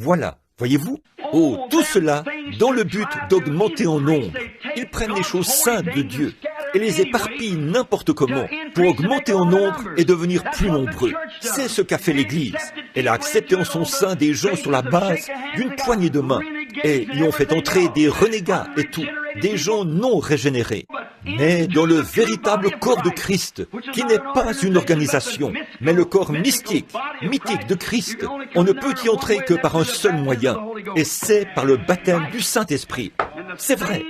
Voilà, voyez-vous? Oh, tout cela dans le but d'augmenter en nombre. Ils prennent les choses saintes de Dieu et les éparpillent n'importe comment pour augmenter en nombre et devenir plus nombreux. C'est ce qu'a fait l'Église. Elle a accepté en son sein des gens sur la base d'une poignée de main et y ont fait entrer des renégats et tout, des gens non régénérés. Mais dans le véritable corps de Christ, qui n'est pas une organisation, mais le corps mythique de Christ, on ne peut y entrer que par un seul moyen, et c'est par le baptême du Saint-Esprit. C'est vrai.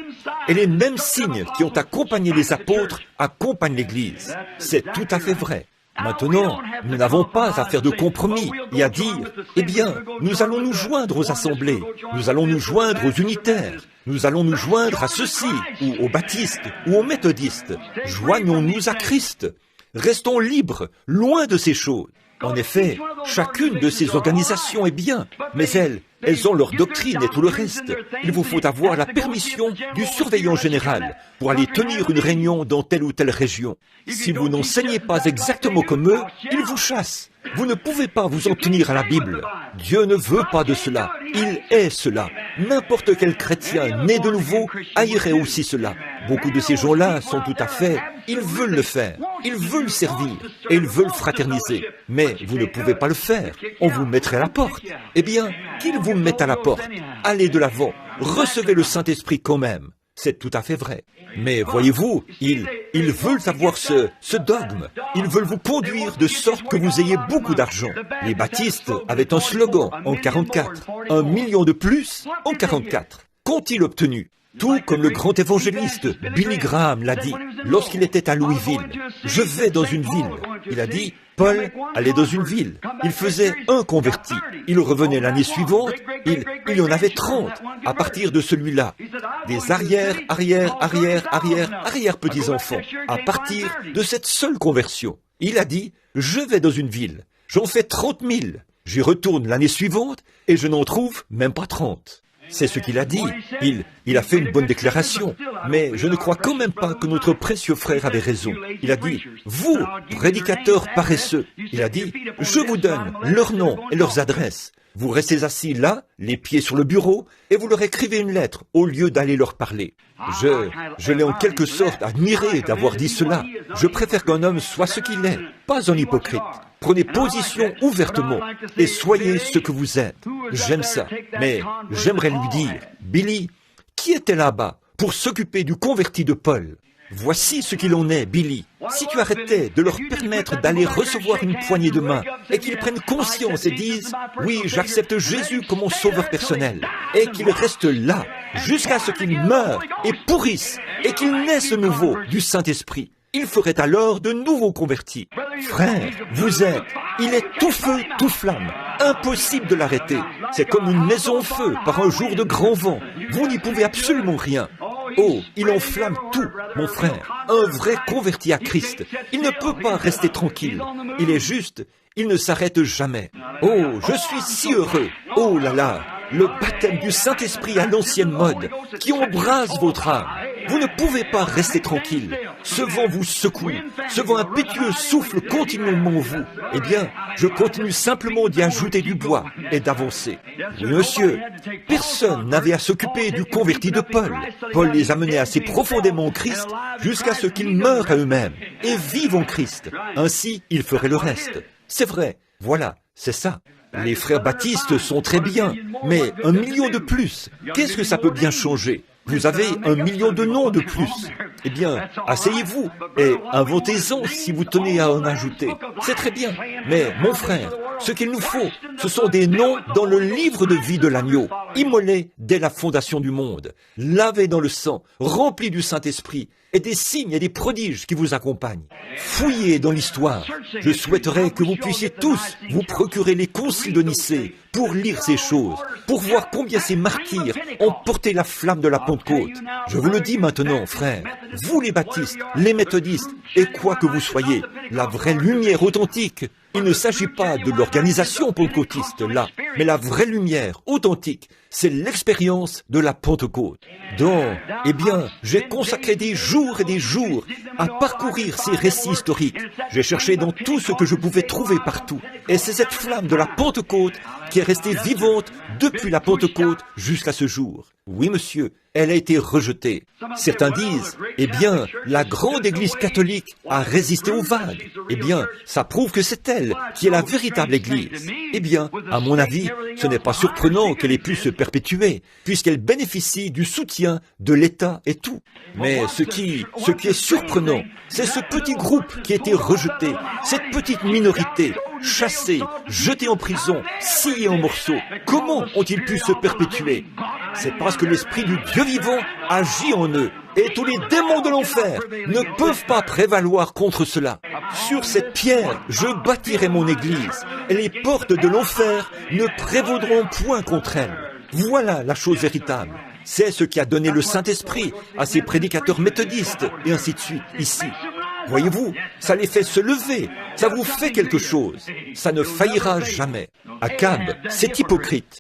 Et les mêmes signes qui ont accompagné les apôtres accompagnent l'Église. C'est tout à fait vrai. Maintenant, nous n'avons pas à faire de compromis et à dire, eh bien, nous allons nous joindre aux assemblées, nous allons nous joindre aux unitaires, nous allons nous joindre à ceux-ci, ou aux baptistes, ou aux méthodistes. Joignons-nous à Christ. Restons libres, loin de ces choses. En effet, chacune de ces organisations est bien, mais elles ont leur doctrine et tout le reste. Il vous faut avoir la permission du surveillant général pour aller tenir une réunion dans telle ou telle région. Si vous n'enseignez pas exactement comme eux, ils vous chassent. Vous ne pouvez pas vous en tenir à la Bible. Dieu ne veut pas de cela. Il est cela. N'importe quel chrétien né de nouveau haïrait aussi cela. Beaucoup de ces gens-là sont tout à fait... Ils veulent le faire. Ils veulent servir. Et ils veulent fraterniser. Mais vous ne pouvez pas le faire. On vous mettrait à la porte. Eh bien, qu'ils vous mettent à la porte. Allez de l'avant. Recevez le Saint-Esprit quand même. C'est tout à fait vrai. Mais voyez-vous, ils veulent avoir ce dogme. Ils veulent vous conduire de sorte que vous ayez beaucoup d'argent. Les baptistes avaient un slogan en 44. 1 million de plus en 44. Qu'ont-ils obtenu? Tout comme le grand évangéliste Billy Graham l'a dit lorsqu'il était à Louisville. Je vais dans une ville. Il a dit, Paul allait dans une ville. Il faisait un converti. Il revenait l'année suivante. Il y en avait 30 à partir de celui-là. Des arrière petits-enfants à partir de cette seule conversion. Il a dit, je vais dans une ville. J'en fais 30 000. J'y retourne l'année suivante et je n'en trouve même pas 30. C'est ce qu'il a dit. Il a fait une bonne déclaration. Mais je ne crois quand même pas que notre précieux frère avait raison. Il a dit, vous, prédicateurs paresseux, il a dit, je vous donne leurs noms et leurs adresses. Vous restez assis là, les pieds sur le bureau, et vous leur écrivez une lettre au lieu d'aller leur parler. Je l'ai en quelque sorte admiré d'avoir dit cela. Je préfère qu'un homme soit ce qu'il est, pas un hypocrite. Prenez position ouvertement et soyez ce que vous êtes. J'aime ça, mais j'aimerais lui dire, Billy, qui était là-bas pour s'occuper du converti de Paul? Voici ce qu'il en est, Billy. Si tu arrêtais de leur permettre d'aller recevoir une poignée de main et qu'ils prennent conscience et disent « Oui, j'accepte Jésus comme mon sauveur personnel » et qu'ils restent là jusqu'à ce qu'ils meurent et pourrissent et qu'ils naissent de nouveau du Saint-Esprit, il ferait alors de nouveaux convertis. Frère, il est tout feu, tout flamme. Impossible de l'arrêter. C'est comme une maison au feu par un jour de grand vent. Vous n'y pouvez absolument rien. Oh, il enflamme tout, mon frère. Un vrai converti à Christ. Il ne peut pas rester tranquille. Il est juste, il ne s'arrête jamais. Oh, je suis si heureux. Oh là là, le baptême du Saint-Esprit à l'ancienne mode, qui embrase votre âme. Vous ne pouvez pas rester tranquille. Ce vent vous secoue. Ce vent impétueux souffle continuellement en vous. Eh bien, je continue simplement d'y ajouter du bois et d'avancer. Oui, monsieur, personne n'avait à s'occuper du converti de Paul. Paul les amenait assez profondément en Christ jusqu'à ce qu'ils meurent à eux-mêmes et vivent en Christ. Ainsi, ils feraient le reste. C'est vrai. Voilà, c'est ça. Les frères baptistes sont très bien, mais 1 million de plus, qu'est-ce que ça peut bien changer? Vous avez 1 million de noms de plus. Eh bien, asseyez-vous et inventez-en si vous tenez à en ajouter. C'est très bien. Mais, mon frère, ce qu'il nous faut, ce sont des noms dans le livre de vie de l'agneau, immolés dès la fondation du monde, lavés dans le sang, remplis du Saint-Esprit, et des signes et des prodiges qui vous accompagnent. Fouillez dans l'histoire. Je souhaiterais que vous puissiez tous vous procurer les conciles de Nicée pour lire ces choses, pour voir combien ces martyrs ont porté la flamme de la Pentecôte. Je vous le dis maintenant, frères, vous les baptistes, les méthodistes, et quoi que vous soyez, la vraie lumière authentique, Il ne s'agit pas de l'organisation pentecôtiste, là, mais la vraie lumière authentique, c'est l'expérience de la Pentecôte. Donc, eh bien, j'ai consacré des jours et des jours à parcourir ces récits historiques. J'ai cherché dans tout ce que je pouvais trouver partout. Et c'est cette flamme de la Pentecôte qui est restée vivante depuis la Pentecôte jusqu'à ce jour. Oui, monsieur, elle a été rejetée. Certains disent, eh bien, la grande Église catholique a résisté aux vagues. Eh bien, ça prouve que c'est elle qui est la véritable Église. Eh bien, à mon avis, ce n'est pas surprenant qu'elle ait pu se perpétuer, puisqu'elle bénéficie du soutien de l'État et tout. Mais ce qui est surprenant, c'est ce petit groupe qui a été rejeté, cette petite minorité, chassée, jetée en prison, sciée en morceaux. Comment ont-ils pu se perpétuer? C'est parce que l'Esprit du Dieu vivant agit en eux. Et tous les démons de l'enfer ne peuvent pas prévaloir contre cela. Sur cette pierre, je bâtirai mon église, et les portes de l'enfer ne prévaudront point contre elle. Voilà la chose véritable. C'est ce qui a donné le Saint-Esprit à ces prédicateurs méthodistes, et ainsi de suite, ici. Voyez-vous, ça les fait se lever, ça vous fait quelque chose. Ça ne faillira jamais. Akab, c'est hypocrite.